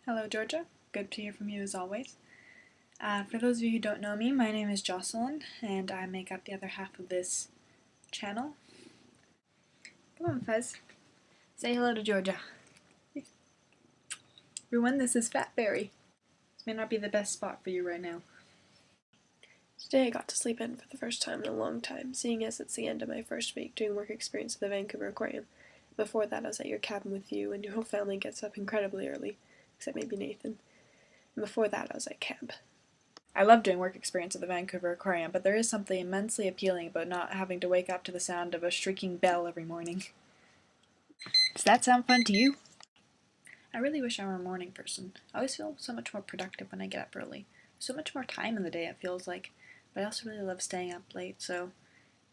Hello, Georgia. Good to hear from you as always. For those of you who don't know me, my name is Jocelyn, and I make up the other half of this channel. Come on, Fez. Say hello to Georgia. Everyone, this is Fatberry. This may not be the best spot for you right now. Today I got to sleep in for the first time in a long time, seeing as it's the end of my first week doing work experience at the Vancouver Aquarium. Before that I was at your cabin with you, and your whole family gets up incredibly early, except maybe Nathan. And before that I was at camp. I love doing work experience at the Vancouver Aquarium, but there is something immensely appealing about not having to wake up to the sound of a shrieking bell every morning. Does that sound fun to you? I really wish I were a morning person. I always feel so much more productive when I get up early. So much more time in the day, it feels like. But I also really love staying up late, so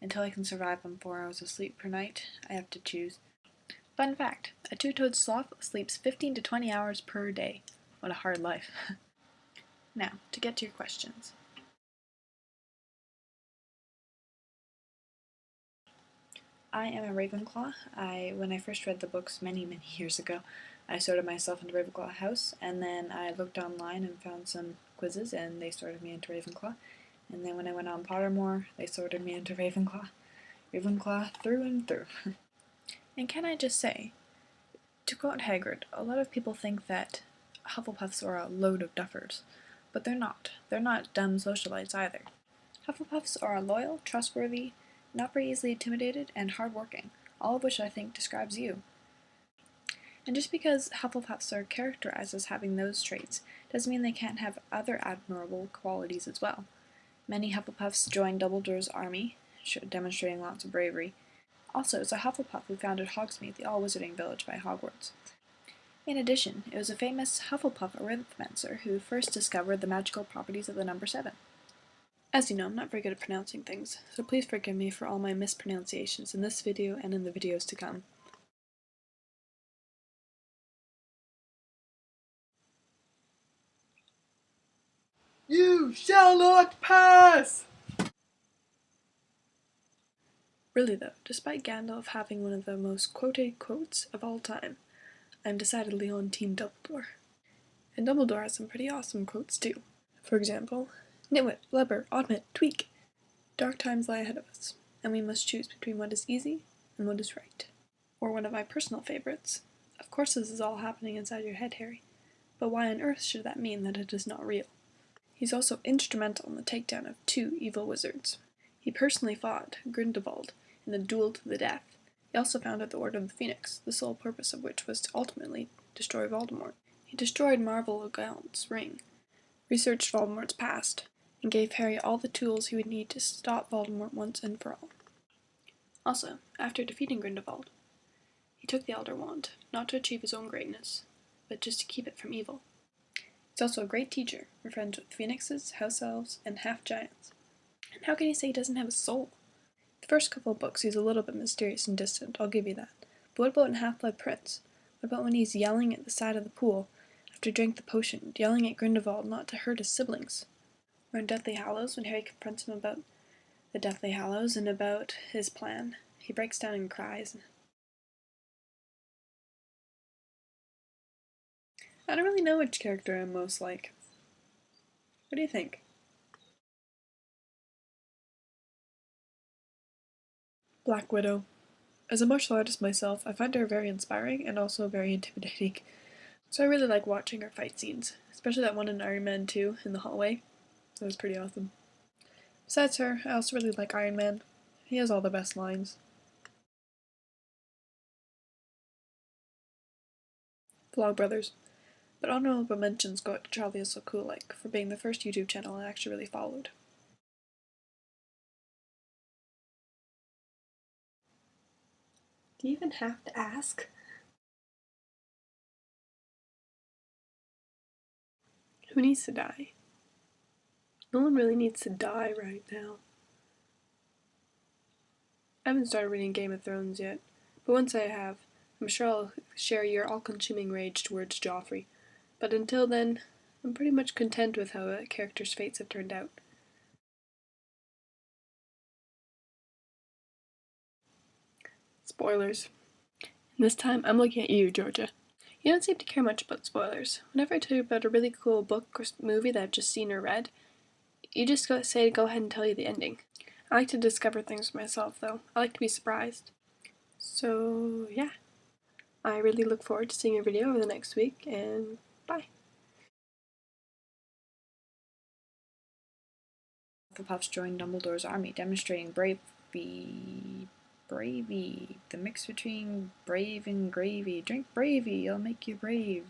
until I can survive on 4 hours of sleep per night, I have to choose. Fun fact, a two-toed sloth sleeps 15 to 20 hours per day. What a hard life. Now, to get to your questions. I am a Ravenclaw. When I first read the books many years ago, I sorted myself into Ravenclaw House, and then I looked online and found some quizzes, and they sorted me into Ravenclaw. And then when I went on Pottermore, they sorted me into Ravenclaw. Ravenclaw through and through. And can I just say, to quote Hagrid, a lot of people think that Hufflepuffs are a load of duffers, but they're not. They're not dumb socialites either. Hufflepuffs are loyal, trustworthy, not very easily intimidated, and hardworking, all of which I think describes you. And just because Hufflepuffs are characterized as having those traits doesn't mean they can't have other admirable qualities as well. Many Hufflepuffs joined Dumbledore's army, demonstrating lots of bravery. Also, it's a Hufflepuff who founded Hogsmeade, the all-wizarding village by Hogwarts. In addition, it was a famous Hufflepuff arithmancer who first discovered the magical properties of the number 7. As you know, I'm not very good at pronouncing things, so please forgive me for all my mispronunciations in this video and in the videos to come. You shall not pass! Really though, despite Gandalf having one of the most quoted quotes of all time, I'm decidedly on Team Dumbledore. And Dumbledore has some pretty awesome quotes too. For example, Nitwit, Blubber, Oddment, Tweak. Dark times lie ahead of us, and we must choose between what is easy and what is right. Or one of my personal favorites, of course this is all happening inside your head, Harry, but why on earth should that mean that it is not real? He's also instrumental in the takedown of 2 evil wizards. He personally fought Grindelwald in a duel to the death. He also founded the Order of the Phoenix, the sole purpose of which was to ultimately destroy Voldemort. He destroyed Marvel Gaunt's ring, researched Voldemort's past, and gave Harry all the tools he would need to stop Voldemort once and for all. Also, after defeating Grindelwald, he took the Elder Wand, not to achieve his own greatness, but just to keep it from evil. He's also a great teacher, we're friends with phoenixes, house elves, and half-giants. And how can you say he doesn't have a soul? The first couple of books he's a little bit mysterious and distant, I'll give you that. But what about in Half-Blood Prince? What about when he's yelling at the side of the pool after he drank the potion, yelling at Grindelwald not to hurt his siblings? Or in Deathly Hallows, when Harry confronts him about the Deathly Hallows and about his plan, he breaks down and cries. I don't really know which character I'm most like. What do you think? Black Widow. As a martial artist myself, I find her very inspiring and also very intimidating. So I really like watching her fight scenes, especially that one in Iron Man 2 in the hallway. That was pretty awesome. Besides her, I also really like Iron Man. He has all the best lines. Vlogbrothers. But honorable mentions go out to Charlie Is So Cool Like for being the first YouTube channel I actually really followed. Do you even have to ask? Who needs to die? No one really needs to die right now. I haven't started reading Game of Thrones yet, but once I have, I'm sure I'll share your all-consuming rage towards Joffrey. But until then, I'm pretty much content with how a character's fates have turned out. Spoilers. And this time, I'm looking at you, Georgia. You don't seem to care much about spoilers. Whenever I tell you about a really cool book or movie that I've just seen or read, you just say go ahead and tell you the ending. I like to discover things for myself, though. I like to be surprised. So, yeah. I really look forward to seeing your video over the next week, and bye. Hufflepuffs joined Dumbledore's army, demonstrating bravey. The mix between brave and gravy. Drink bravey, it'll make you brave.